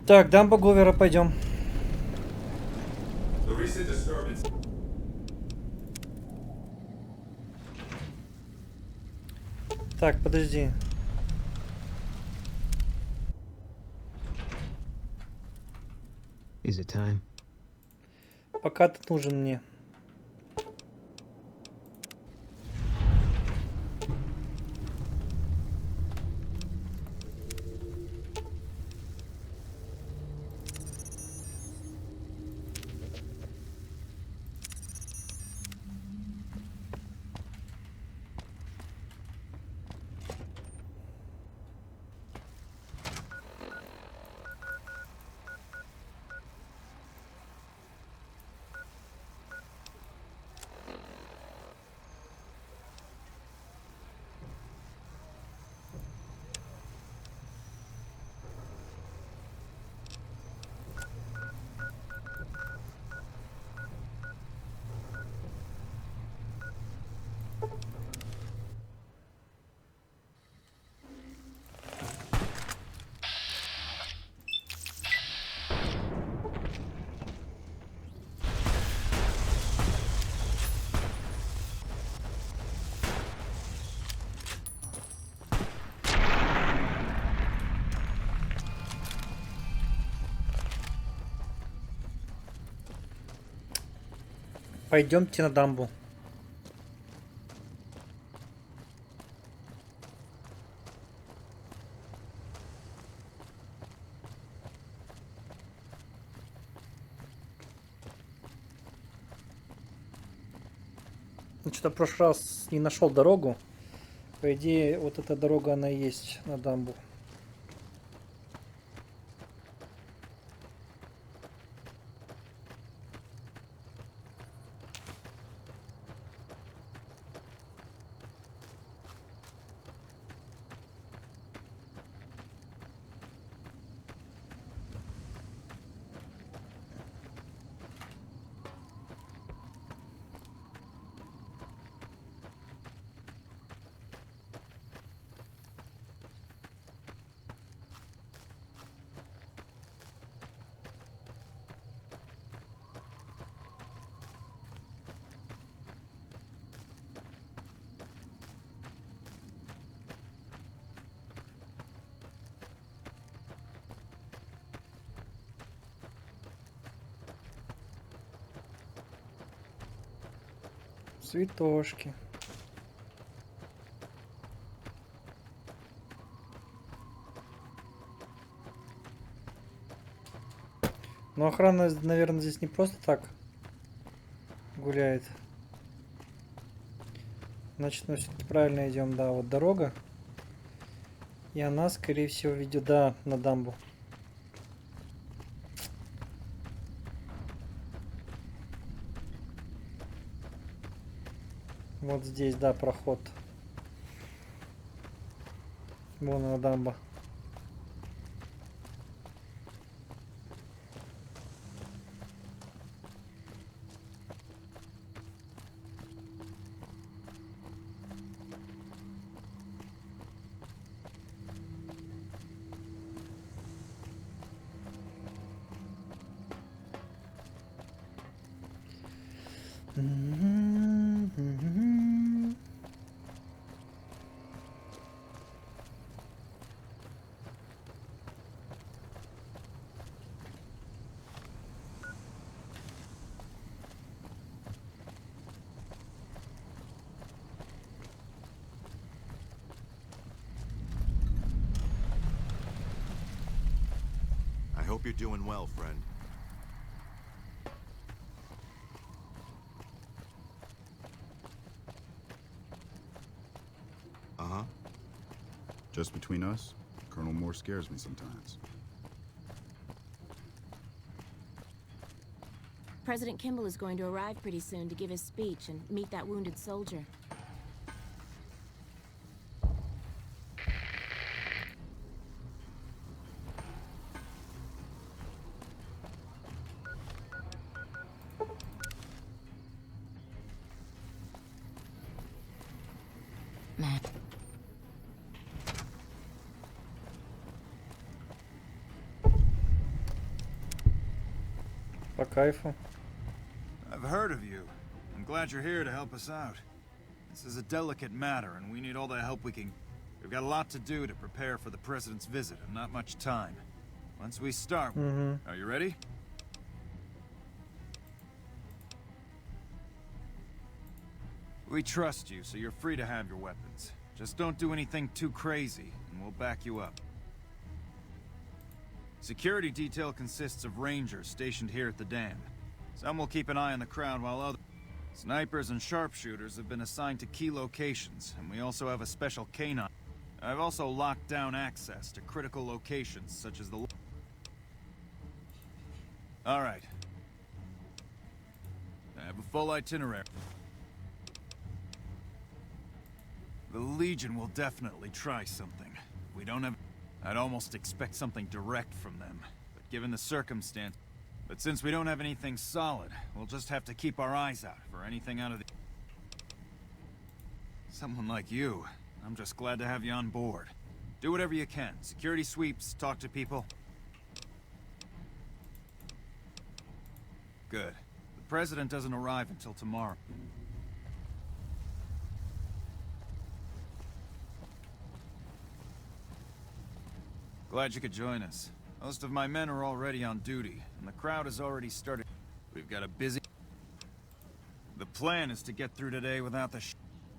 Так, дамба Говера, пойдем. The recent disturbance. Так, подожди. Is it time? Пока ты нужен мне. Пойдемте на дамбу. Ну, что-то в прошлый раз не нашел дорогу. По идее, вот эта дорога, она и есть на дамбу. Цветошки. Но охрана, наверное, здесь не просто так гуляет. Значит, мы все-таки правильно идем. Да, вот дорога. И она, скорее всего, ведет, да, на дамбу. Вот здесь, да, проход. Вон она, дамба. I hope you're doing well, friend. Uh-huh. Just between us, Colonel Moore scares me sometimes. President Kimball is going to arrive pretty soon to give his speech and meet that wounded soldier. Man. По кайфу. I've heard of you. I'm glad you're here to help us out. This is a delicate matter, and we need all the help we can. We've got a lot to do to prepare for the president's visit, and not much time. Once we start, are you ready? We trust you, so you're free to have your weapons. Just don't do anything too crazy, and we'll back you up. Security detail consists of rangers stationed here at the dam. Some will keep an eye on the crowd while others... Snipers and sharpshooters have been assigned to key locations, and we also have a special canine. I've also locked down access to critical locations, such as the... Alright. I have a full itinerary. The Legion will definitely try something. We don't have... I'd almost expect something direct from them, but given the circumstance... But since we don't have anything solid, we'll just have to keep our eyes out for anything out of the... Someone like you, I'm just glad to have you on board. Do whatever you can. Security sweeps, talk to people. Good. The president doesn't arrive until tomorrow. Glad you could join us. Most of my men are already on duty, and the crowd has already started. We've got a busy... The plan is to get through today without the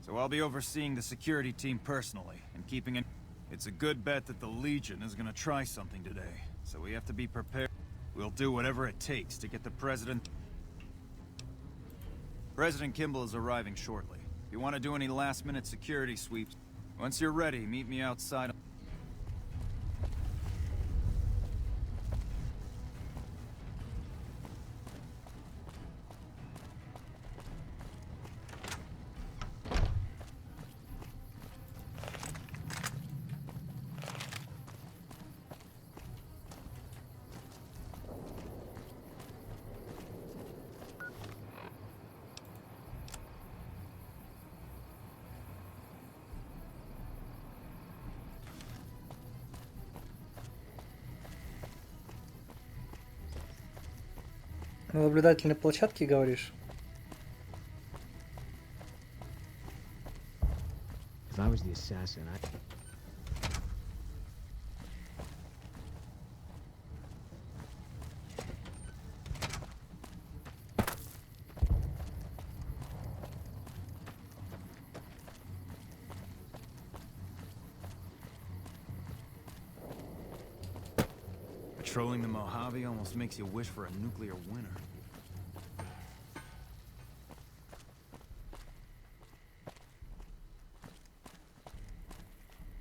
so I'll be overseeing the security team personally, and keeping an... It's a good bet that the Legion is gonna try something today, so we have to be prepared. We'll do whatever it takes to get the president... President Kimball is arriving shortly. If you want to do any last-minute security sweeps, once you're ready, meet me outside... На наблюдательной площадке, говоришь? If I was the assassin, I... Patrolling the Mojave almost makes you wish for a nuclear winter.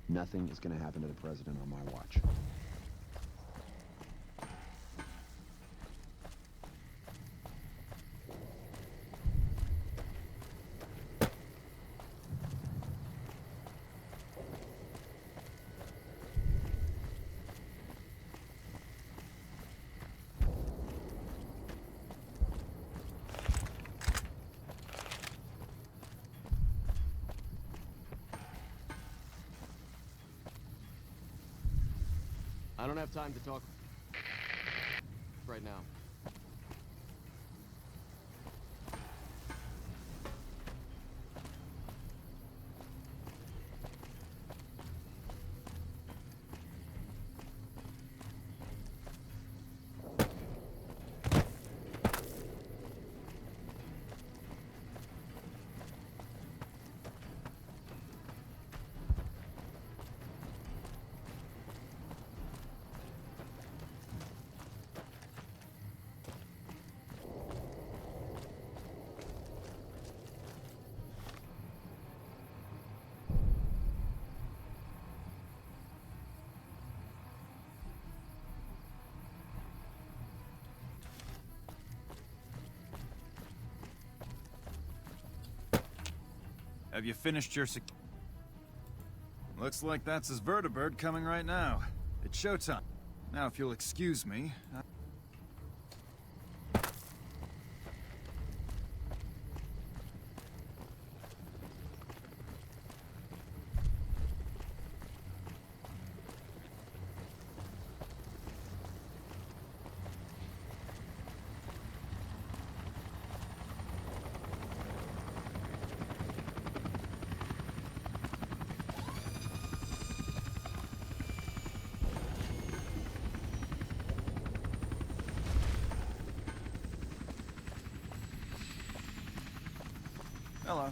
Nothing is going to happen to the president on my watch. I don't have time to talk right now. Have you finished your Looks like that's his vertibird coming right now. It's showtime. Now, if you'll excuse me... Hello.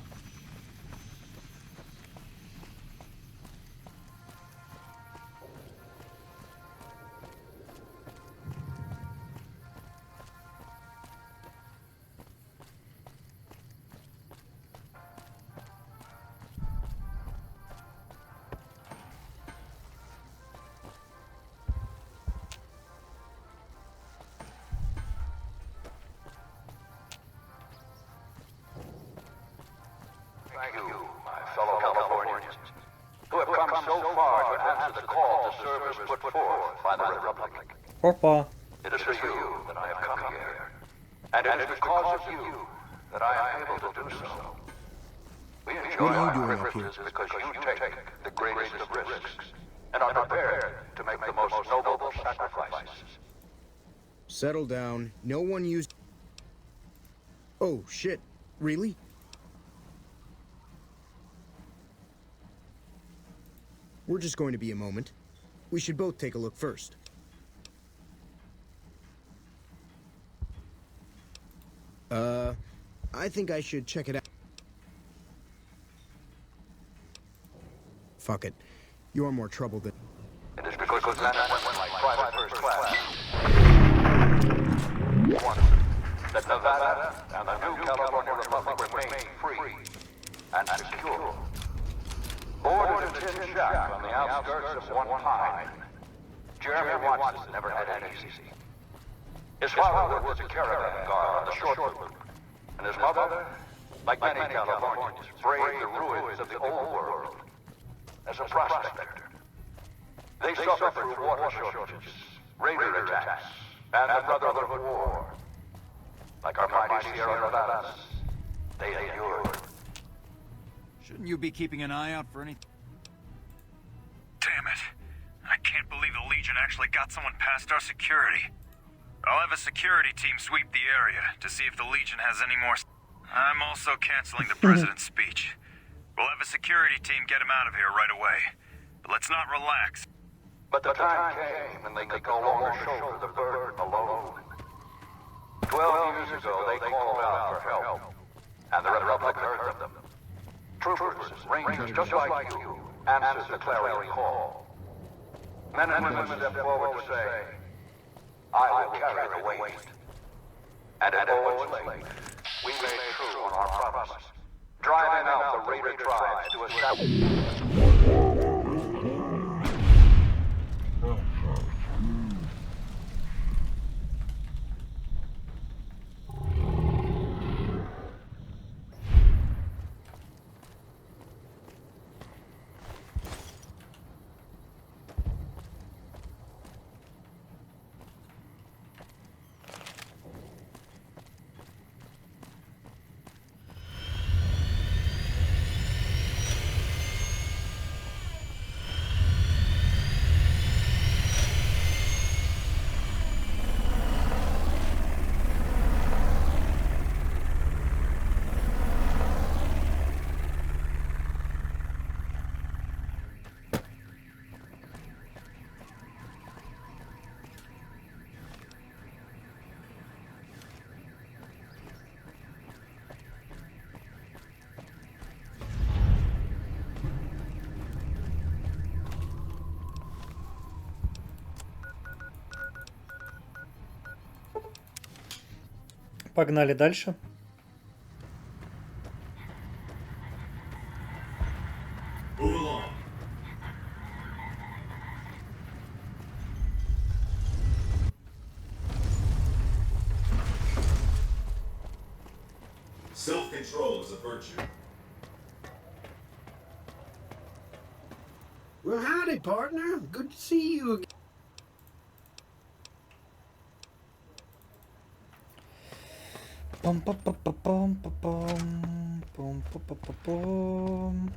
Thank you, my fellow Californians, who have come so far to answer the call to service put forth by the Republic. Опа. It is for you that I have come here, and it is because of you that I am able to do so. We enjoy our privileges because you take the greatest of risks and are prepared to make the most noble sacrifices. Settle down. No one used... Oh, shit. Really? We're just going to be a moment. We should both take a look first. I think I should check it out. Fuck it. You're more trouble than... It is because Lieutenant went my private first class. One, that Nevada and the new California Republic remain free and secure. Born in a tin shack on the outskirts of one pine, Jeremy Watson never had it easy. His father was a caravan guard on the short loop, and his mother, like many Californians, braved the ruins of the old world as a prospector. They suffered through water shortages, raider attacks, and the Brotherhood of War. Like our mighty Sierra Nevadas, they endured. Shouldn't you be keeping an eye out for any... Damn it. I can't believe the Legion actually got someone past our security. I'll have a security team sweep the area to see if the Legion has any more... I'm also canceling the President's speech. We'll have a security team get him out of here right away. But let's not relax. But the time came when they could no longer shoulder the burden alone. 12 years ago, they called out for help, and the Republic heard them. Troopers, rangers just like you, answered the clarion call. Men and women stepped forward to say, I will carry the weight. And at Owen's Lake, we made true on our promise, driving out the raider tribes to establish... Погнали дальше. Move along. Self-control is a virtue. Well, howdy, partner. Good to see you again. Пом-пом-пом-пом-пом-пом-пом-пом.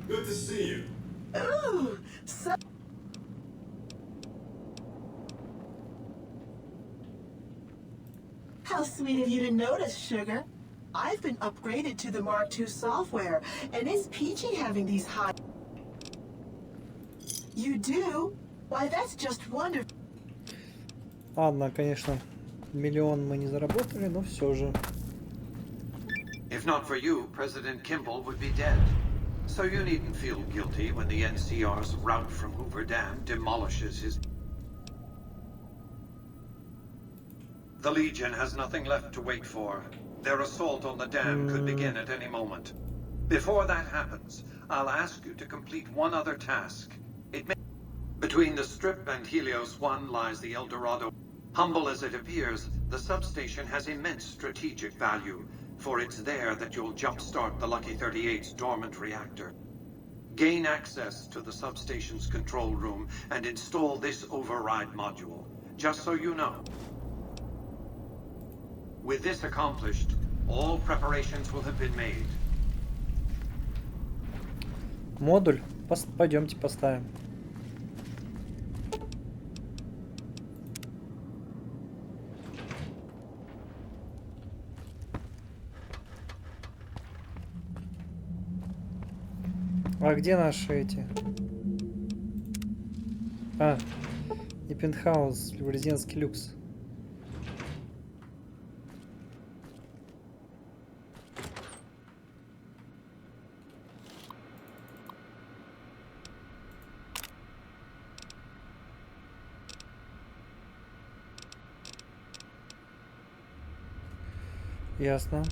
Good to see you. Ooh, so... How sweet of you to notice, Sugar. I've been upgraded to the Mark II software, and it's peachy having these high... You do? Why, that's just wonderful. Ладно, конечно, миллион мы не заработали, но все же. If not for you, President Kimball would be dead. So you needn't feel guilty when the NCR's route from Hoover Dam demolishes his... The Legion has nothing left to wait for. Their assault on the dam could begin at any moment. Before that happens, I'll ask you to complete one other task. Between the Strip and Helios 1 lies the El Dorado. Humble as it appears, the substation has immense strategic value, for it's there that you'll jumpstart the Lucky 38's dormant reactor. Gain access to the substation's control room and install this override module, just so you know. With this accomplished, all preparations will have been made. Модуль. Пойдемте поставим. А где наши эти? А, не пентхаус, резидентский люкс. Ясно.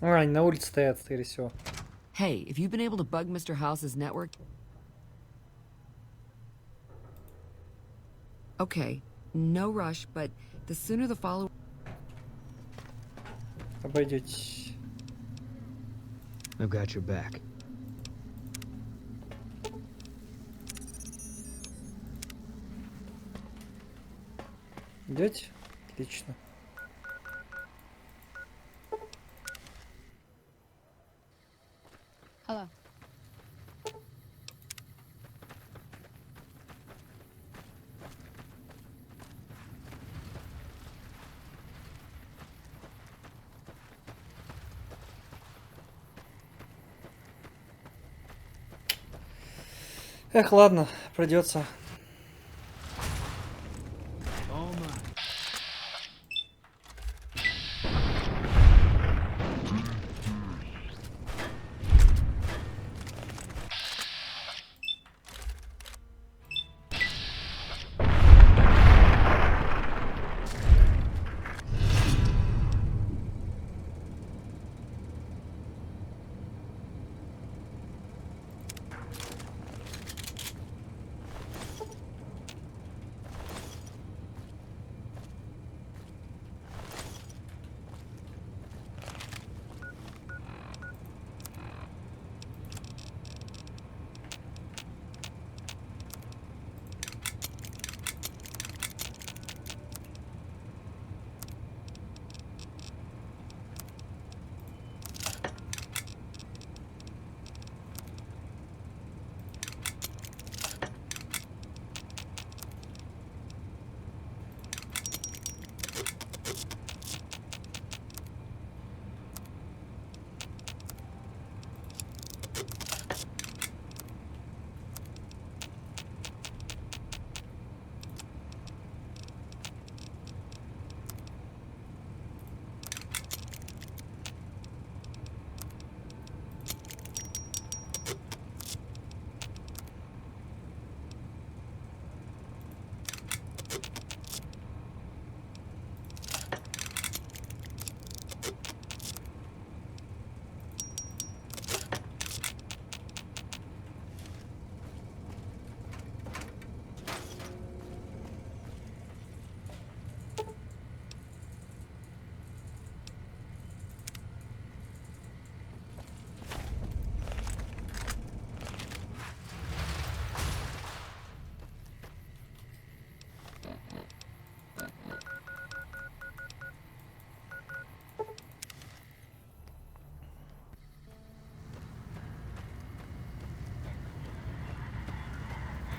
А, они на улице стоят, скорее всего. Hey, if you've been able to bug Mr. House's network... Okay, no rush, but the sooner the follow... Обойдетесь. I've got your back. Идете? Отлично. Hello. Эх, ладно, придется.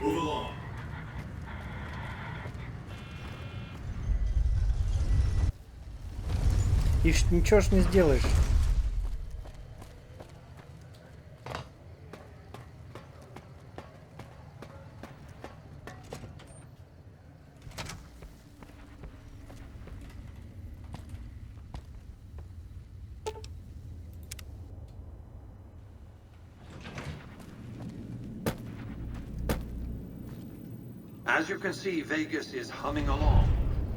Move along. И ничего ж не сделаешь. As you can see, Vegas is humming along.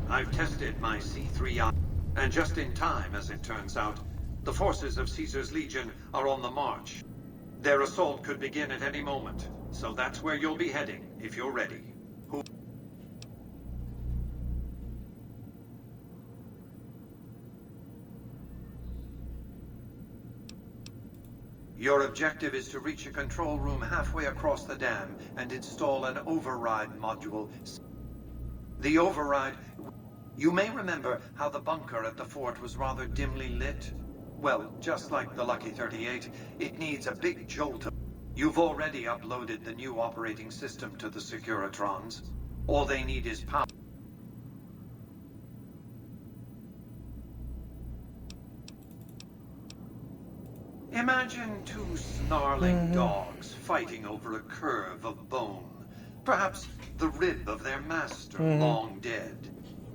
I've tested my C3I, and just in time, as it turns out, the forces of Caesar's Legion are on the march. Their assault could begin at any moment, so that's where you'll be heading, if you're ready. Your objective is to reach a control room halfway across the dam and install an override module. The override... You may remember how the bunker at the fort was rather dimly lit? Well, just like the Lucky 38, it needs a big jolt of... You've already uploaded the new operating system to the Securitrons. All they need is power. Imagine two snarling dogs fighting over a curve of bone. Perhaps the rib of their master long dead.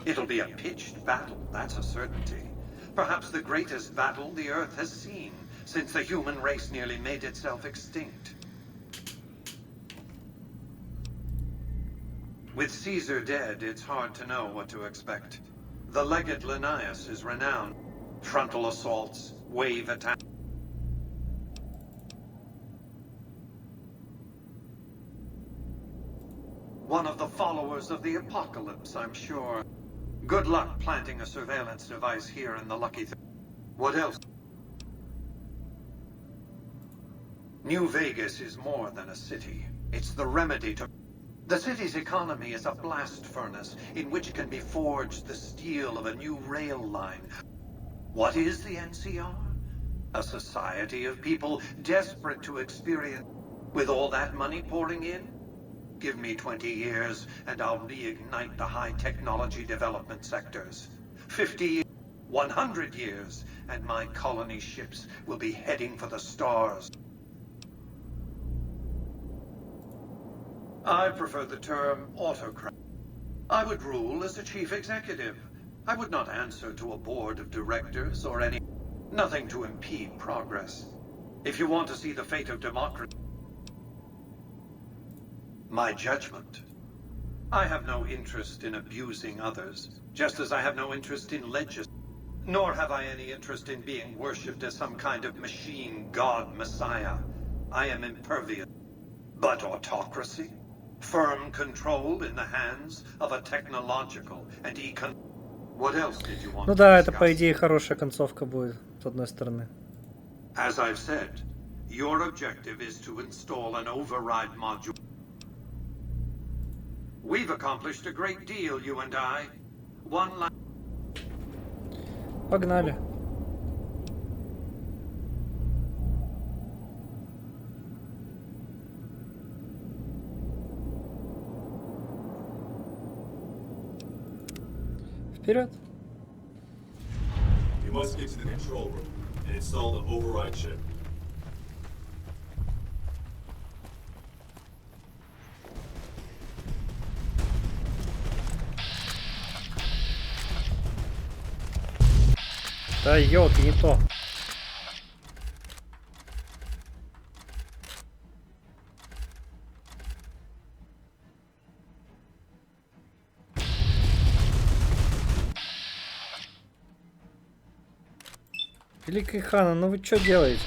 It'll be a pitched battle, that's a certainty. Perhaps the greatest battle the Earth has seen since the human race nearly made itself extinct. With Caesar dead, it's hard to know what to expect. The legate Linnaeus is renowned. Frontal assaults, wave attacks. One of the followers of the apocalypse, I'm sure. Good luck planting a surveillance device here in the Lucky... What else? New Vegas is more than a city. It's the remedy to... The city's economy is a blast furnace in which can be forged the steel of a new rail line. What is the NCR? A society of people desperate to experience... With all that money pouring in? Give me 20 years, and I'll reignite the high technology development sectors. 50, 100 years, and my colony ships will be heading for the stars. I prefer the term autocrat. I would rule as a chief executive. I would not answer to a board of directors or any... Nothing to impede progress. If you want to see the fate of democracy... My judgment. I have no interest in abusing others, just as I have no interest in nor have I any interest in being worshipped as some kind of machine god messiah. I am impervious. But autocracy? Firm control in the hands of a technological and What else did you want Ну to да, это discuss? по идее хорошая концовка будет, с одной стороны. As I've said, your objective is to install an override module. We've accomplished a great deal, you and I. One last... Погнали. Вперед. You must get to the control room and install the override chip. Да ёлки, не то. Великий Хана, ну вы что делаете?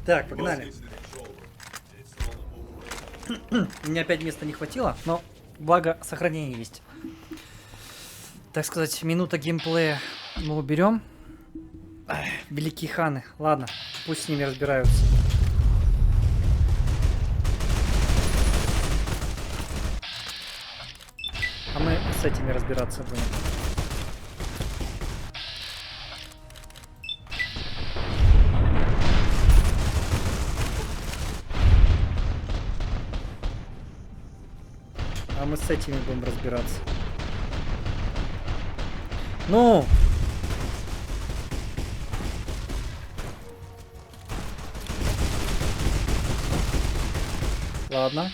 Так, погнали. Мне опять места не хватило, но благо сохранение есть. Так сказать, минута геймплея мы уберем. Ах, великие ханы. Ладно, пусть с ними разбираются. А мы с этими разбираться будем. А мы с этими будем разбираться. Ну! Ладно.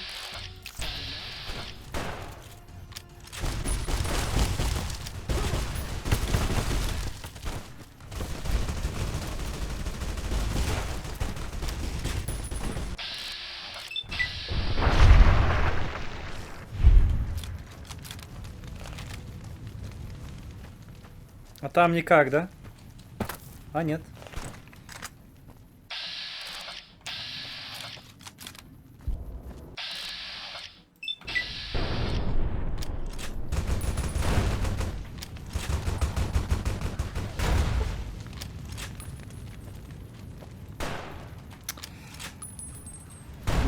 А там никак, да? А, нет.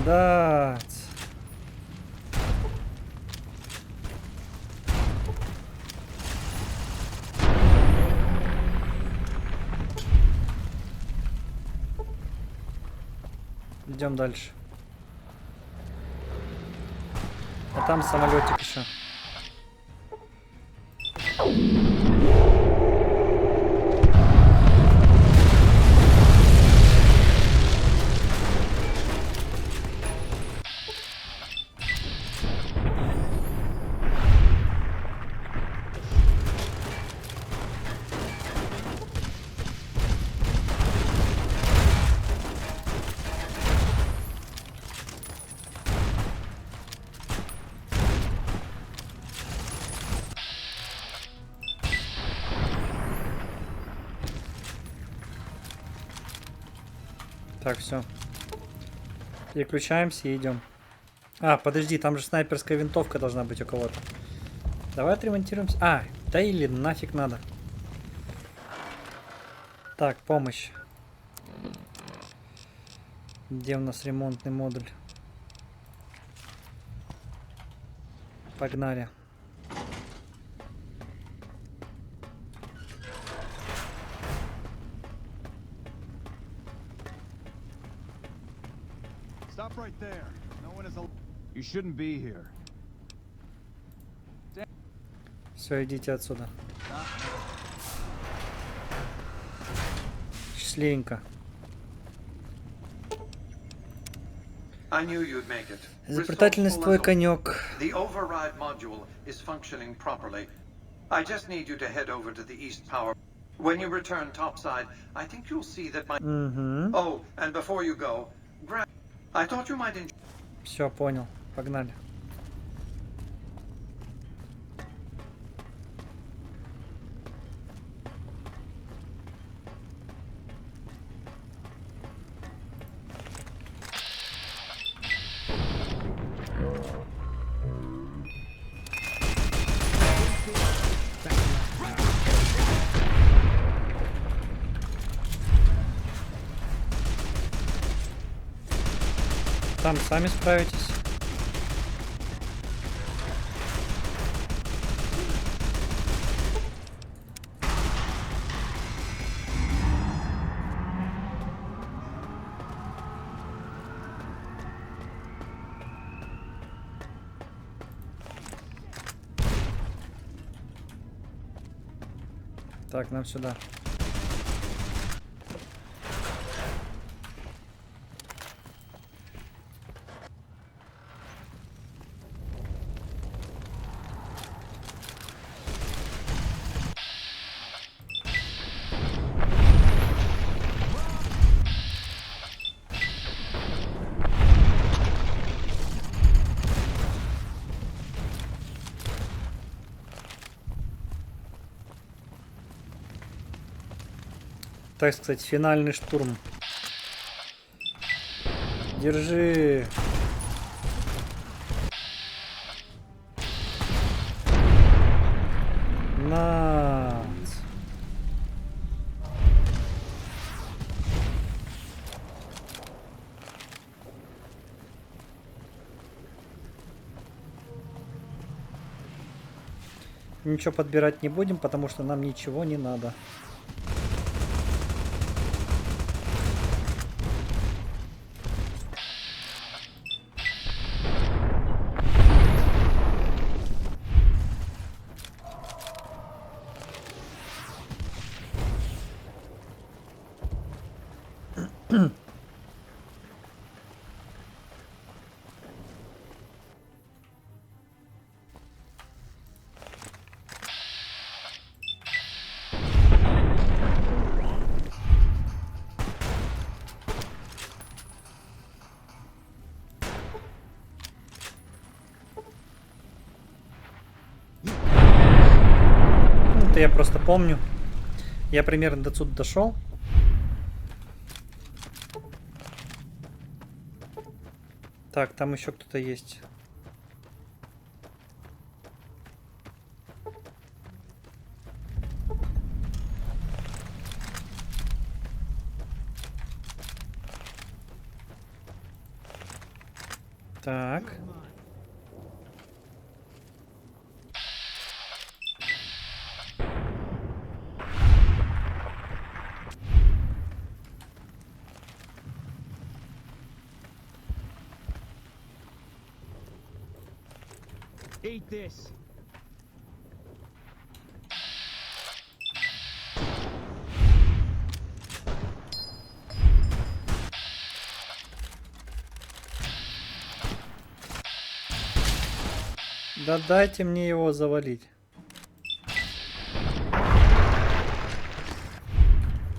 Да. Идем дальше. А там самолетик еще. Так, все. Переключаемся и идем. А, подожди, там же снайперская винтовка должна быть у кого-то. Давай отремонтируемся. А, да или нафиг надо. Так, помощь. Где у нас ремонтный модуль? Погнали. Stop right there. No one is al- You shouldn't be here. Все, идите отсюда. Счастливенько. I knew you'd make it. Изобретательность твой конек. The override module is functioning properly. I just need you to head over to the east power. When you return topside, I think you'll see that my... Oh, and before you go, I thought you might enjoy... Все, понял. Погнали. Там сами справитесь. Так, нам сюда. Так сказать, финальный штурм. Держи. На. Ничего подбирать не будем, потому что нам ничего не надо. Это я просто помню. Я примерно до сюда дошел. Так, там еще кто-то есть. Так. Eat this. Да дайте мне его завалить.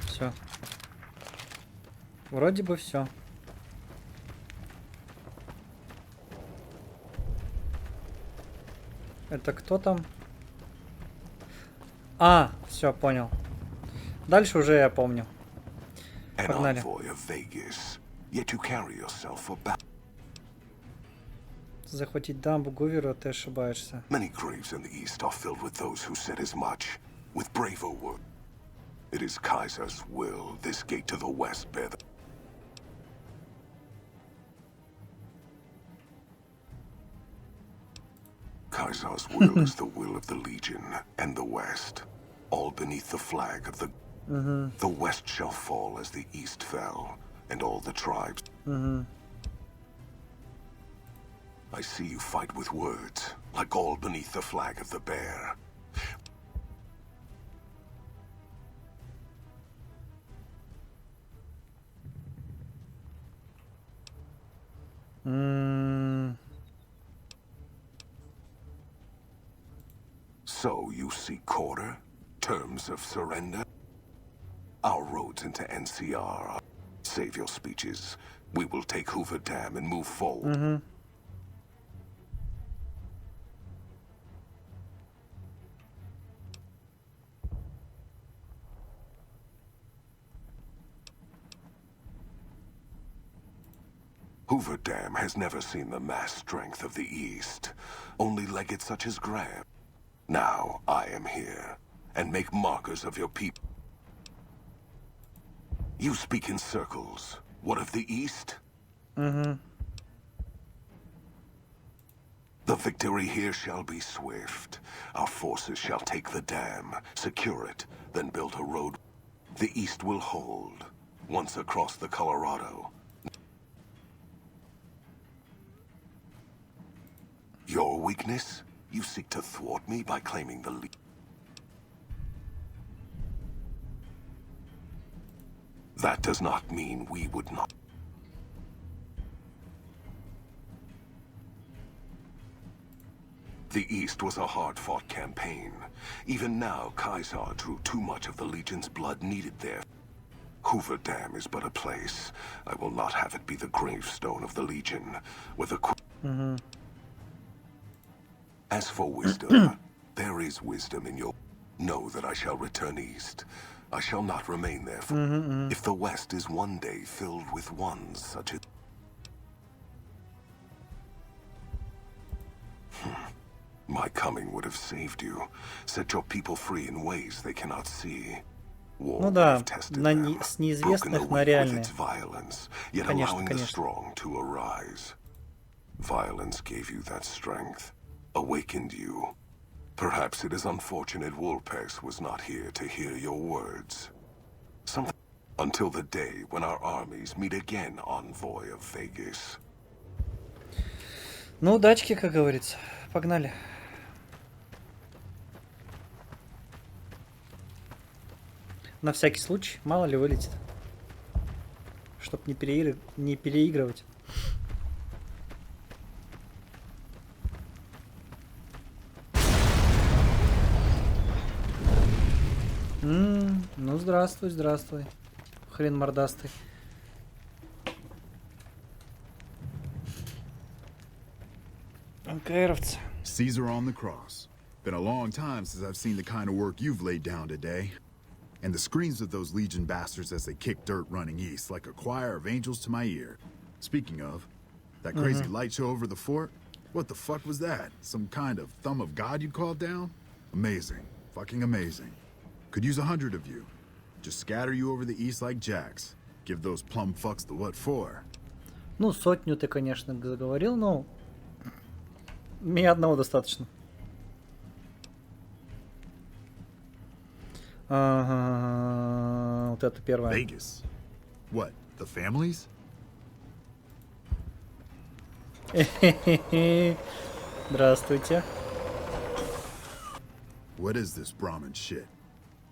Все. Вроде бы все. Это кто там? А, все, понял. Дальше уже я помню. Погнали. Захватить дамбу Гувера, ты ошибаешься. Many graves in the east are filled with those who said as much, with braver words. It is Kaiser's will this gate to the west bear the... Kaiser's will is the will of the Legion and the West, all beneath the flag of the... The West shall fall as the East fell, and all the tribes... I see you fight with words, like all beneath the flag of the bear. So you seek quarter? Terms of surrender? Our roads into NCR are... Save your speeches. We will take Hoover Dam and move forward. Hoover Dam has never seen the mass strength of the East. Only legates such as Graham. Now I am here, and make markers of your people. You speak in circles. What of the East? The victory here shall be swift. Our forces shall take the dam, secure it, then build a road. The East will hold, once across the Colorado. Your weakness? You seek to thwart me by claiming the lead. That does not mean we would not. The East was a hard-fought campaign. Even now, Kaiser drew too much of the Legion's blood needed there. Hoover Dam is but a place. I will not have it be the gravestone of the Legion, where the... As for wisdom, there is wisdom in your... Know that I shall return east. I shall not remain there for... If the West is one day filled with ones such as... My coming would have saved you, set your people free in ways they cannot see. War Ну would да, have tested на them, с broken неизвестных на away with реальные. its violence, yet Конечно, allowing the конечно. strong to arise. Violence gave you that strength, awakened you. Perhaps it is unfortunate Wolpex was not here to hear your words. Something until the day when our armies meet again, envoy of Vegas. Ну, удачки, как говорится. Погнали. На всякий случай, мало ли вылетит. Чтоб не переигрывать. Ну, здравствуй, здравствуй. Хрен мордастый. НКРовцы. Caesar on the cross. Been a long time since I've seen the kind of work you've laid down today. And the screams of those Legion bastards as they kick dirt running east like a choir of angels to my ear. Speaking of, that crazy light show over the fort? What the fuck was that? Some kind of thumb of God you called down? Amazing. Fucking amazing. Could use 100 of you. Just scatter you over the east like jacks. Give those plum fucks the what for. Ну, 100 ты, конечно, заговорил, но... Мне одного достаточно. Ага, вот это первое. Vegas. What? The families? Здравствуйте. What is this Brahmin shit?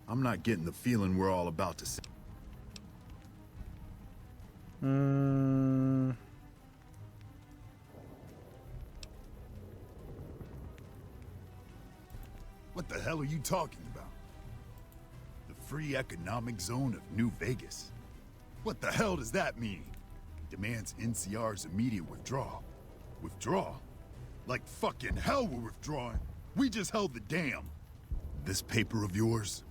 I'm not getting the feeling we're all about to see. What the hell are you talking about? The free economic zone of New Vegas? What the hell does that mean? Demands NCR's immediate withdrawal. Withdraw? Like fucking hell we're withdrawing. We just held the dam. This paper of yours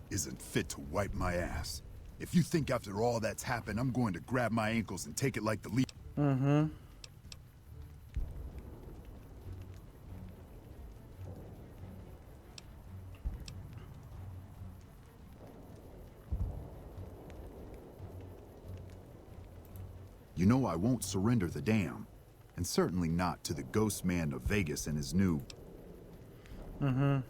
isn't fit to wipe my ass. If you think after all that's happened, I'm going to grab my ankles and take it like the lead. Угу. You know I won't surrender the dam. And certainly not to the ghost man of Vegas and his new... Угу.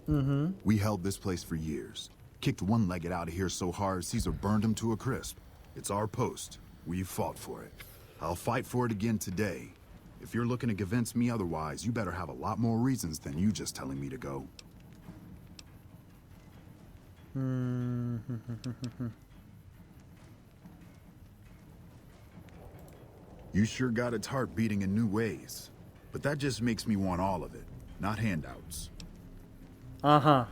Угу. We held this place for years. Kicked one-legged out of here so hard, Caesar burned him to a crisp. It's our post. We've fought for it. I'll fight for it again today. If you're looking to convince me otherwise, you better have a lot more reasons than you just telling me to go. You sure got its heart beating in new ways. But that just makes me want all of it, not handouts. Ага.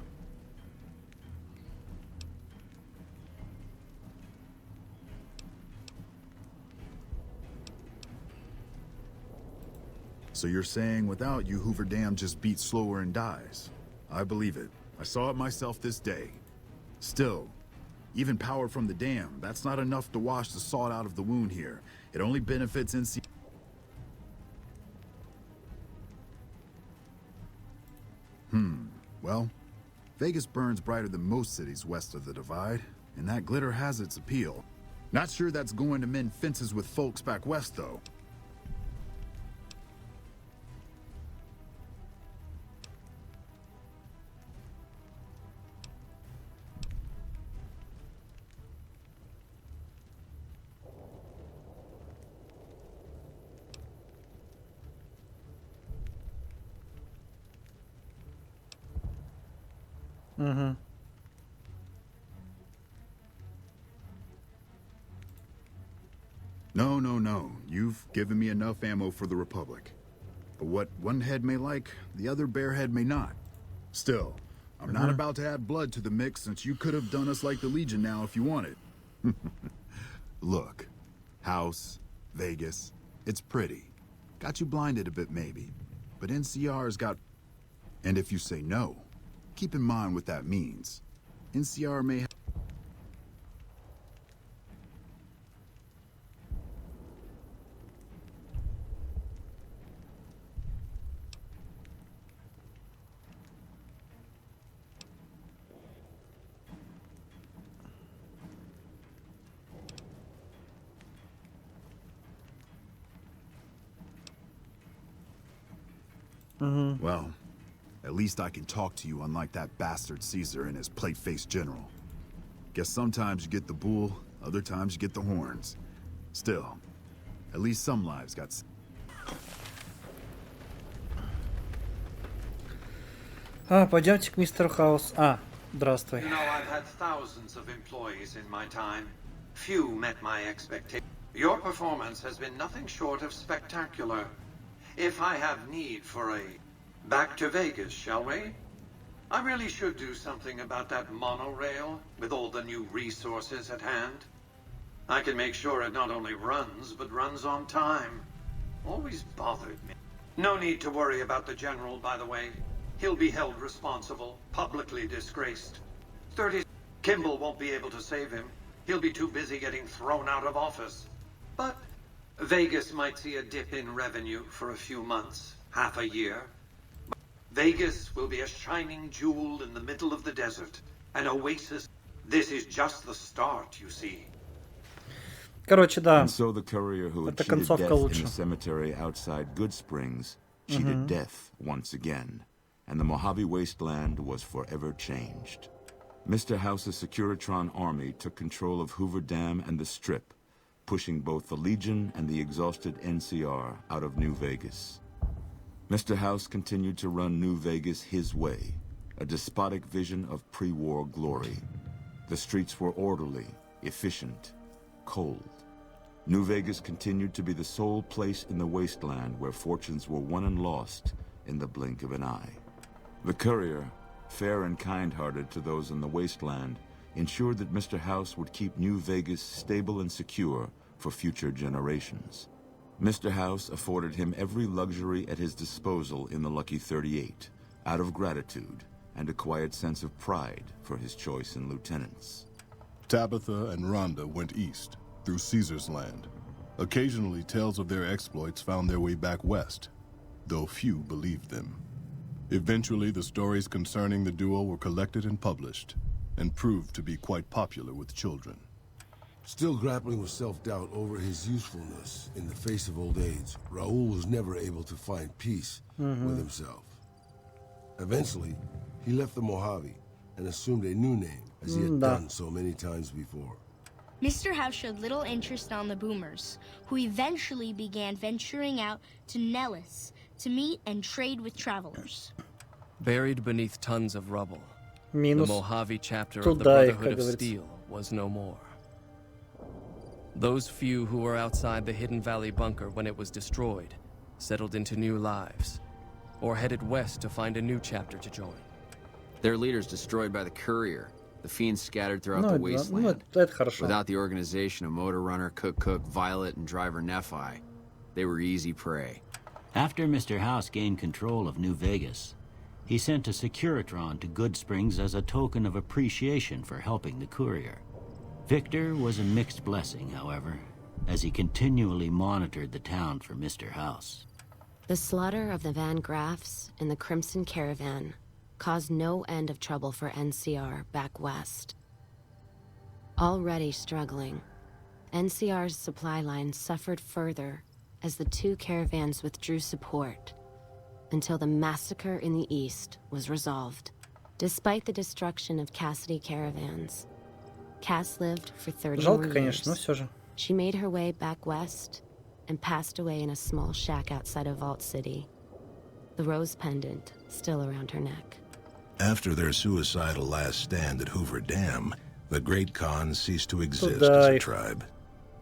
So you're saying without you, Hoover Dam just beats slower and dies? I believe it. I saw it myself this day. Still, even power from the dam, that's not enough to wash the salt out of the wound here. It only benefits NC... Well, Vegas burns brighter than most cities west of the Divide, and that glitter has its appeal. Not sure that's going to mend fences with folks back west, though. Угу. No. You've given me enough ammo for the Republic. But what one head may like, the other barehead may not. Still, I'm not about to add blood to the mix since you could have done us like the Legion now if you wanted. Look, house, Vegas, it's pretty. Got you blinded a bit maybe. But NCR's got... And if you say no, keep in mind what that means. NCR may have... Well, at least I can talk to you unlike that bastard Caesar and his plate-faced general. Guess sometimes you get the bull, other times you get the horns. Still, at least some lives got... Пойдемте к мистеру Хаус. Здравствуй. You know, I've had thousands of employees in my time. Few met my expectations. Your performance has been nothing short of spectacular. If I have need for a... Back to Vegas, shall we? I really should do something about that monorail, with all the new resources at hand. I can make sure it not only runs, but runs on time. Always bothered me. No need to worry about the General, by the way. He'll be held responsible, publicly disgraced. 30... Kimball won't be able to save him. He'll be too busy getting thrown out of office. But Vegas might see a dip in revenue for a few months, half a year. Vegas will be a shining jewel in the middle of the desert, an oasis. This is just the start, you see. Короче, да. And so the courier who had Это cheated концовка death лучше. in the cemetery outside Good Springs cheated death once again, and the Mojave Wasteland was forever changed. Mr. House's Securitron army took control of Hoover Dam and the Strip, pushing both the Legion and the exhausted NCR out of New Vegas. Mr. House continued to run New Vegas his way, a despotic vision of pre-war glory. The streets were orderly, efficient, cold. New Vegas continued to be the sole place in the wasteland where fortunes were won and lost in the blink of an eye. The courier, fair and kind-hearted to those in the wasteland, ensured that Mr. House would keep New Vegas stable and secure for future generations. Mr. House afforded him every luxury at his disposal in the Lucky 38, out of gratitude and a quiet sense of pride for his choice in lieutenants. Tabitha and Rhonda went east, through Caesar's land. Occasionally, tales of their exploits found their way back west, though few believed them. Eventually, the stories concerning the duo were collected and published, and proved to be quite popular with children. Still grappling with self-doubt over his usefulness in the face of old age, Raul was never able to find peace with himself. Eventually, he left the Mojave and assumed a new name, as he had done so many times before. Mr. House showed little interest on the Boomers, who eventually began venturing out to Nellis to meet and trade with travelers. Buried beneath tons of rubble, the Mojave chapter of the Brotherhood of Steel was no more. Those few who were outside the Hidden Valley bunker when it was destroyed settled into new lives, or headed west to find a new chapter to join. Their leaders destroyed by the courier, the fiends scattered throughout the wasteland. Without the organization of Motor Runner, Cook, Violet, and driver Nephi, they were easy prey. After Mr. House gained control of New Vegas, he sent a Securitron to Good Springs as a token of appreciation for helping the courier. Victor was a mixed blessing, however, as he continually monitored the town for Mr. House. The slaughter of the Van Graffs in the Crimson Caravan caused no end of trouble for NCR back west. Already struggling, NCR's supply line suffered further as the two caravans withdrew support until the massacre in the east was resolved. Despite the destruction of Cassidy caravans, Cass lived for 30 Жалко, more конечно, но years. все же. She made her way back west and passed away in a small shack outside of Vault City, the rose pendant still around her neck. After their suicidal last stand at Hoover Dam, the Great Khan ceased to exist Туда as a их. tribe.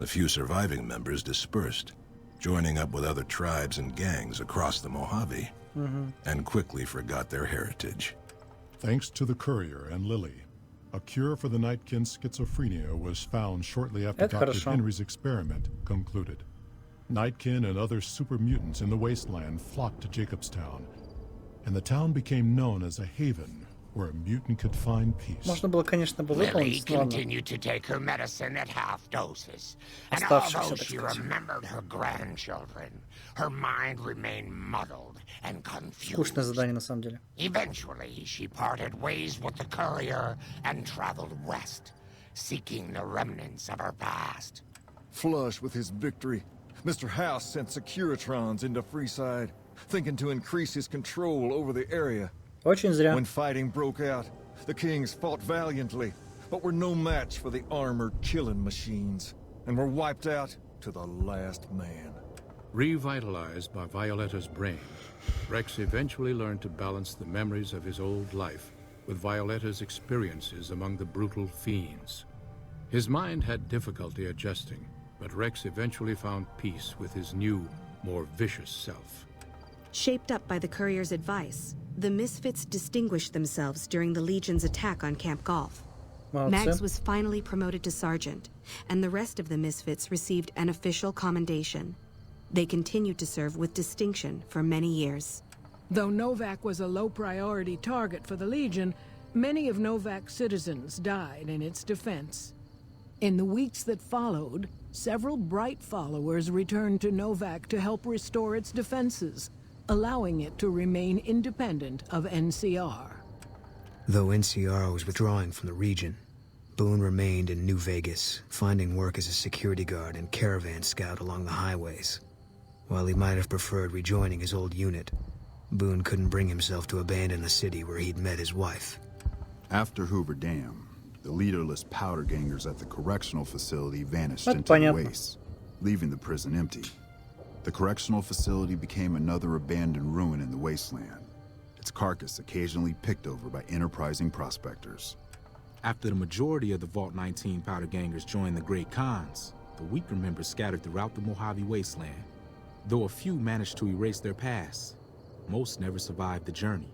The few surviving members dispersed, joining up with other tribes and gangs across the Mojave, and quickly forgot their heritage. Thanks to the courier and Lily, a cure for the Nightkin's schizophrenia was found shortly after Это Dr. хорошо. Henry's experiment concluded. Nightkin and other super mutants in the wasteland flocked to Jacobstown, and the town became known as a haven where a mutant could find peace. Можно было, конечно, бы выполнить, но ладно. Continued to take her medicine at half doses. And although she remembered her grandchildren, her mind remained muddled and confused. Скучное задание, на самом деле. Eventually, she parted ways with the courier and traveled west, seeking the remnants of her past. Flush with his victory, Mr. House sent Securitrons into Freeside, thinking to increase his control over the area. Очень зря. When fighting broke out, the Kings fought valiantly, but were no match for the armored killing machines, and were wiped out to the last man. Revitalized by Violetta's brain, Rex eventually learned to balance the memories of his old life with Violetta's experiences among the brutal fiends. His mind had difficulty adjusting, but Rex eventually found peace with his new, more vicious self. Shaped up by the courier's advice, the Misfits distinguished themselves during the Legion's attack on Camp Golf. Max was finally promoted to sergeant, and the rest of the Misfits received an official commendation. They continued to serve with distinction for many years. Though Novak was a low-priority target for the Legion, many of Novak's citizens died in its defense. In the weeks that followed, several bright followers returned to Novak to help restore its defenses, allowing it to remain independent of NCR. Though NCR was withdrawing from the region, Boone remained in New Vegas, finding work as a security guard and caravan scout along the highways. While he might have preferred rejoining his old unit, Boone couldn't bring himself to abandon the city where he'd met his wife. After Hoover Dam, the leaderless powder gangers at the correctional facility vanished into the wastes, leaving the prison empty. The correctional facility became another abandoned ruin in the wasteland, its carcass occasionally picked over by enterprising prospectors. After the majority of the Vault 19 powder gangers joined the Great Khans, the weaker members scattered throughout the Mojave Wasteland. Though a few managed to erase their past, most never survived the journey.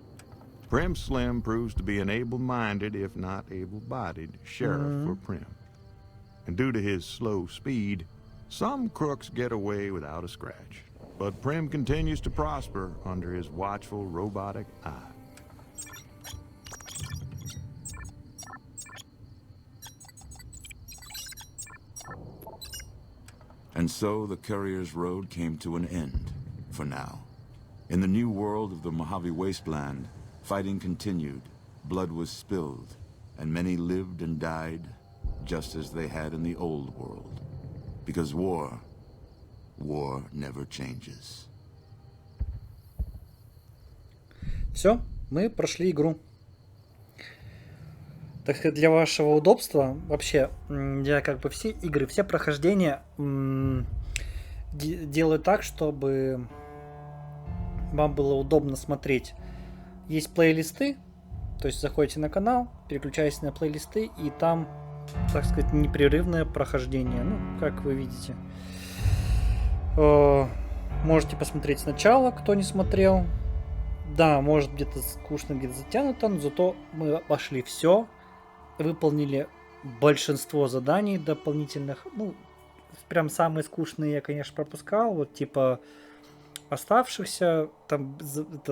Prim Slim proves to be an able-minded, if not able-bodied, sheriff for Prim. And due to his slow speed, some crooks get away without a scratch. But Prim continues to prosper under his watchful, robotic eye. And so the courier's road came to an end, for now. In the new world of the Mojave Wasteland, fighting continued, blood was spilled, and many lived and died just as they had in the old world. Because war never changes. Все, мы прошли игру. Так сказать, для вашего удобства, вообще, я как бы все игры, все прохождения делаю так, чтобы вам было удобно смотреть. Есть плейлисты, то есть заходите на канал, переключаетесь на плейлисты, и там, так сказать, непрерывное прохождение. Ну, как вы видите. Можете посмотреть сначала, кто не смотрел. Да, может где-то скучно, где-то затянуто, но зато мы обошли все, выполнили большинство заданий дополнительных. Ну, прям самые скучные я, конечно, пропускал. Вот типа оставшихся, там,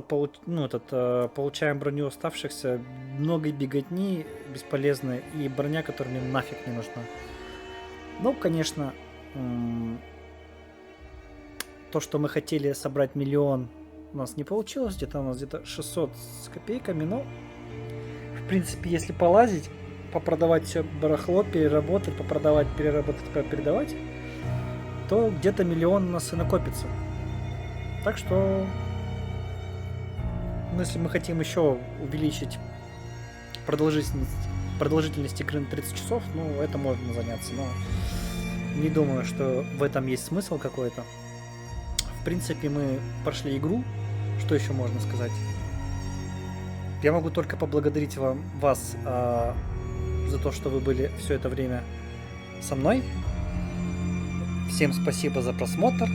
получаем броню оставшихся, много беготни бесполезной, и броня, которая мне нафиг не нужна. Ну, конечно, то, что мы хотели собрать миллион, у нас не получилось, у нас где-то 600 с копейками, но, в принципе, если полазить, попродавать все барахло, переработать, попродавать, переработать, передавать, то где-то миллион у нас и накопится. Так что, ну, если мы хотим еще увеличить продолжительность игры на 30 часов, ну, это можно заняться, но не думаю, что в этом есть смысл какой-то. В принципе, мы прошли игру. Что еще можно сказать? Я могу только поблагодарить вас за то, что вы были все это время со мной. Всем спасибо за просмотр.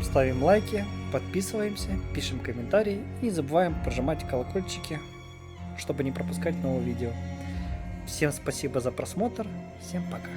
Ставим лайки, подписываемся, пишем комментарии и не забываем прожимать колокольчики, чтобы не пропускать новые видео. Всем спасибо за просмотр. Всем пока.